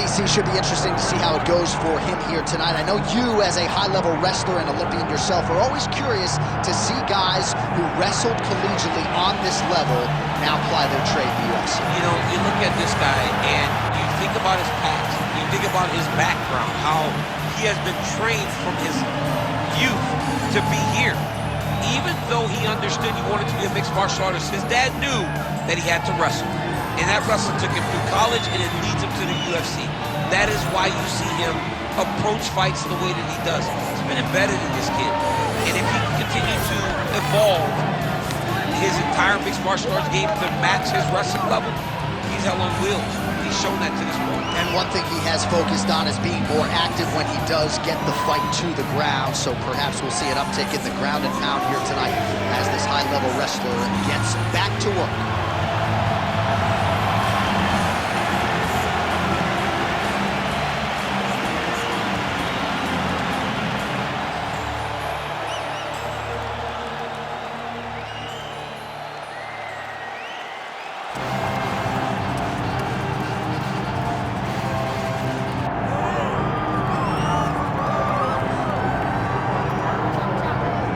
DC, should be interesting to see how it goes for him here tonight. I know you, as a high-level wrestler and Olympian yourself, are always curious to see guys who wrestled collegiately on this level now apply their trade in the UFC. You know, you look at this guy and you think about his past, you think about his background, how he has been trained from his youth to be here. Even though he understood he wanted to be a mixed martial artist, his dad knew that he had to wrestle. And that wrestling took him through college, and it leads him to the UFC. That is why you see him approach fights the way that he does. It's been embedded in this kid. And if he can continue to evolve his entire mixed martial arts game to match his wrestling level, he's hell on wheels. He's shown that to this point. And one thing he has focused on is being more active when he does get the fight to the ground. So perhaps we'll see an uptick in the ground and pound here tonight as this high-level wrestler gets back to work.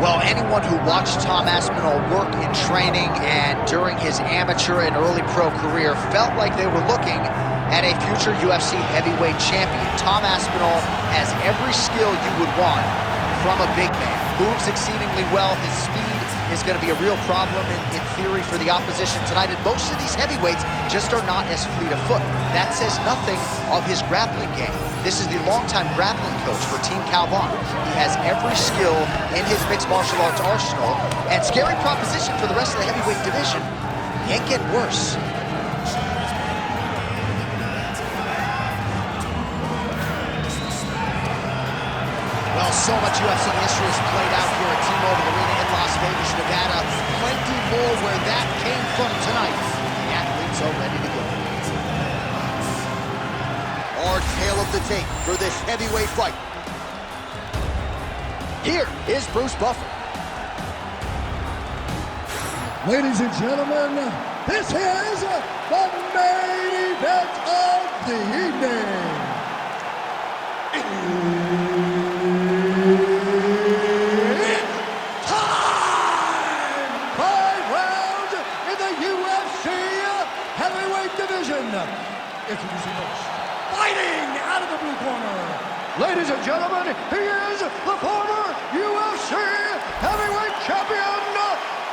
Well, anyone who watched Tom Aspinall work in training and during his amateur and early pro career felt like they were looking at a future UFC heavyweight champion. Tom Aspinall has every skill you would want from a big man. Moves exceedingly well. His speed is going to be a real problem in theory for the opposition tonight. And most of these heavyweights just are not as fleet of foot. That says nothing of his grappling game. This is the longtime grappling coach for Team Calvin. He has every skill in his mixed martial arts arsenal. And scary proposition for the rest of the heavyweight division. Can't get worse. Well, so much UFC history has played out here at T-Mobile Arena in Las Vegas, Nevada. Plenty more where that came from tonight. The athletes are ready to go. Our tale of the tape for this heavyweight fight. Here is Bruce Buffer. Ladies and gentlemen, this is the main event of the evening. Introducing first, fighting out of the blue corner. Ladies and gentlemen, he is the former UFC heavyweight champion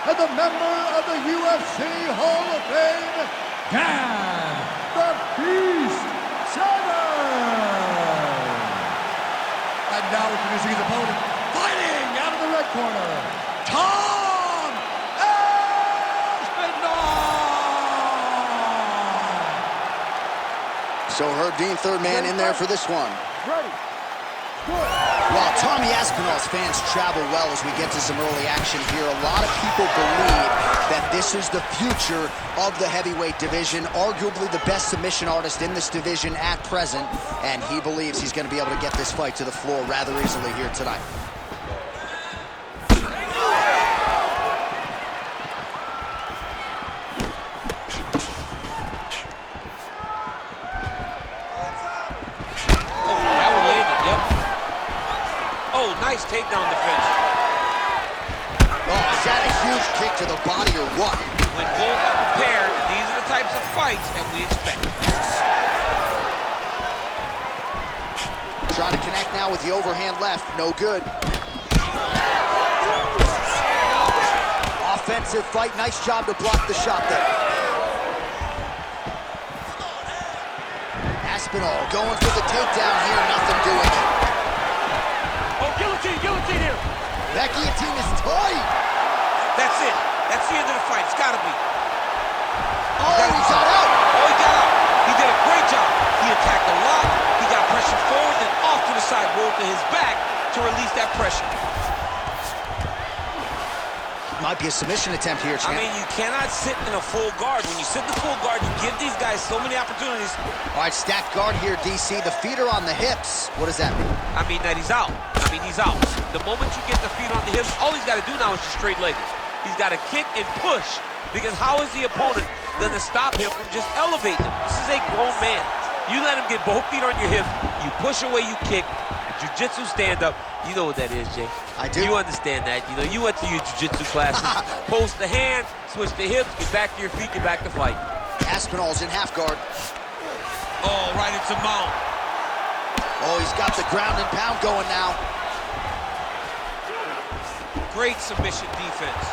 and the member of the UFC Hall of Fame, Dan the Beast Severn. And now introducing his opponent, fighting out of the red corner, Tom Aspinall. So Herb Dean, third man in there for this one. Ready. While Tommy Aspinall's fans travel well as we get to some early action here, a lot of people believe that this is the future of the heavyweight division, arguably the best submission artist in this division at present, and he believes he's going to be able to get this fight to the floor rather easily here tonight. Nice takedown defense. Oh, is that a huge kick to the body or what? When both are prepared, these are the types of fights that we expect. Trying to connect now with the overhand left. No good. Offensive fight. Nice job to block the shot there. Aspinall going for the takedown here. Nothing doing it. Guillotine here. That guillotine is tight. That's it. That's the end of the fight. It's got to be. Oh, he got out. Oh, he got out. He did a great job. He attacked a lot. He got pressure forward, then off to the side, rolled to his back to release that pressure. Might be a submission attempt here, champ. I mean, you cannot sit in a full guard. When you sit in the full guard, you give these guys so many opportunities. All right, stacked guard here, DC. The feet are on the hips. What does that mean? I mean that he's out. He's out. The moment you get the feet on the hips, all he's got to do now is just straight leg it. He's got to kick and push, because how is the opponent going to stop him from just elevating him? This is a grown man. You let him get both feet on your hips, you push away, you kick, jiu-jitsu stand-up. You know what that is, Jay. I do. You understand that. You know, you went to your jiu-jitsu classes. Post the hand, switch the hips, get back to your feet, get back to fight. Aspinall's in half guard. Oh, right into mount. Oh, he's got the ground and pound going now. Great submission defense.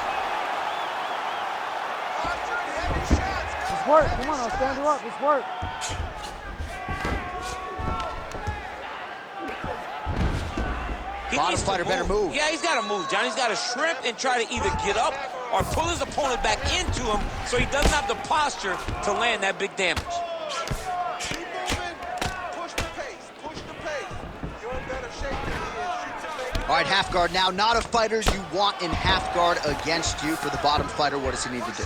Let's work. Come on, I'll stand you up. Let's work. Bottom fighter better move. Yeah, he's got to move, John. He's got to shrimp and try to either get up or pull his opponent back into him so he doesn't have the posture to land that big damage. Keep moving. Push the pace. Push the pace. You're in better shape than he is. Shoot to make it. All right, half guard now. Not a fighter you want in half guard against you. For the bottom fighter, what does he need to do?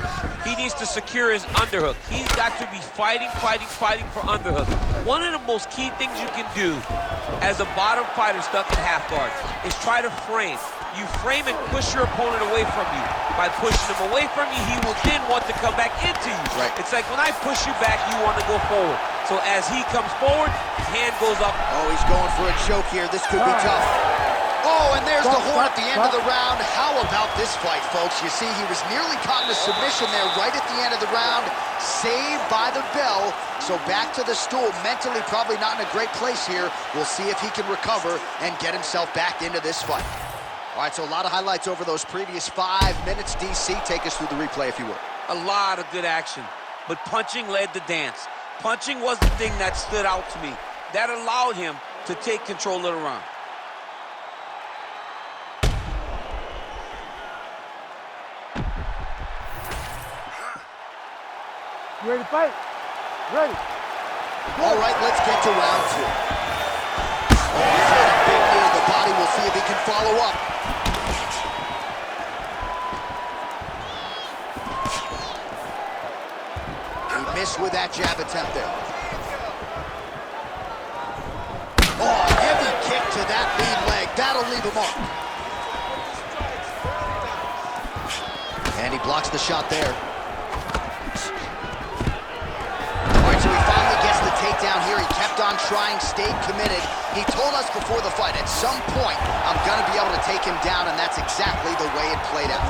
He needs to secure his underhook. He's got to be fighting for underhook. One of the most key things you can do as a bottom fighter stuck in half guard is try to frame. You frame and push your opponent away from you. By pushing him away from you, he will then want to come back into you. Right. It's like when I push you back, you want to go forward. So as he comes forward, hand goes up. Oh, he's going for a choke here. This could be tough. Oh, and there's the horn at the end of the round. How about this fight, folks? You see, he was nearly caught in a submission there right at the end of the round. Saved by the bell. So back to the stool. Mentally, probably not in a great place here. We'll see if he can recover and get himself back into this fight. All right, so a lot of highlights over those previous 5 minutes. DC, take us through the replay, if you would. A lot of good action, but punching led the dance. Punching was the thing that stood out to me. That allowed him to take control of the round. You ready to fight? Ready. All right, let's get to round 2. Oh, he's hit a big knee in the body. We'll see if he can follow up. He missed with that jab attempt there. Oh, heavy kick to that lead leg. That'll leave a mark. And he blocks the shot there. So he finally gets the takedown here. He kept on trying, stayed committed. He told us before the fight, at some point, I'm going to be able to take him down, and that's exactly the way it played out.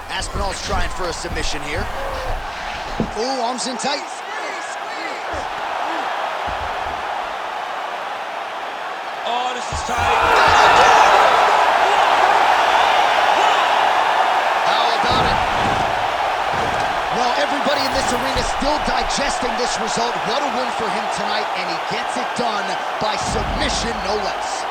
Aspinall's trying for a submission here. Ooh, arms in tight. Oh, this is tight. Well, everybody in this arena still digesting this result. What a win for him tonight, and he gets it done by submission, no less.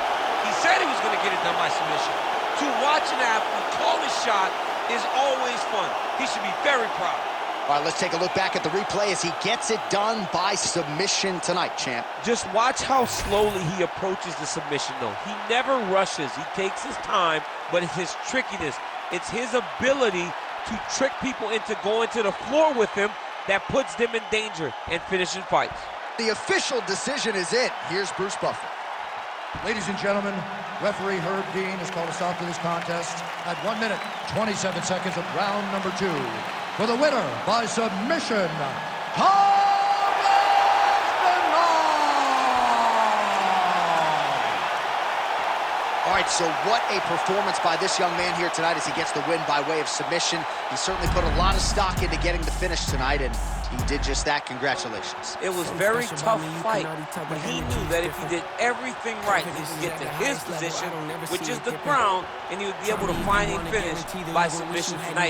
He said he was going to get it done by submission. To watch an athlete call his shot is always fun. He should be very proud. All right, let's take a look back at the replay as he gets it done by submission tonight, champ. Just watch how slowly he approaches the submission, though. He never rushes. He takes his time, but it's his trickiness. It's his ability to trick people into going to the floor with him that puts them in danger and finishing fights. The official decision is in. Here's Bruce Buffer. Ladies and gentlemen, referee Herb Dean has called a stop to this contest at 1 minute, 27 seconds of round number 2. For the winner by submission, Tom Aspinall! All right, so what a performance by this young man here tonight as he gets the win by way of submission. He certainly put a lot of stock into getting the finish tonight, and he did just that. Congratulations. It was a very tough fight, but he knew that if he did everything right, he could get to his position, which is the ground, and he would be able to finally finish by submission tonight.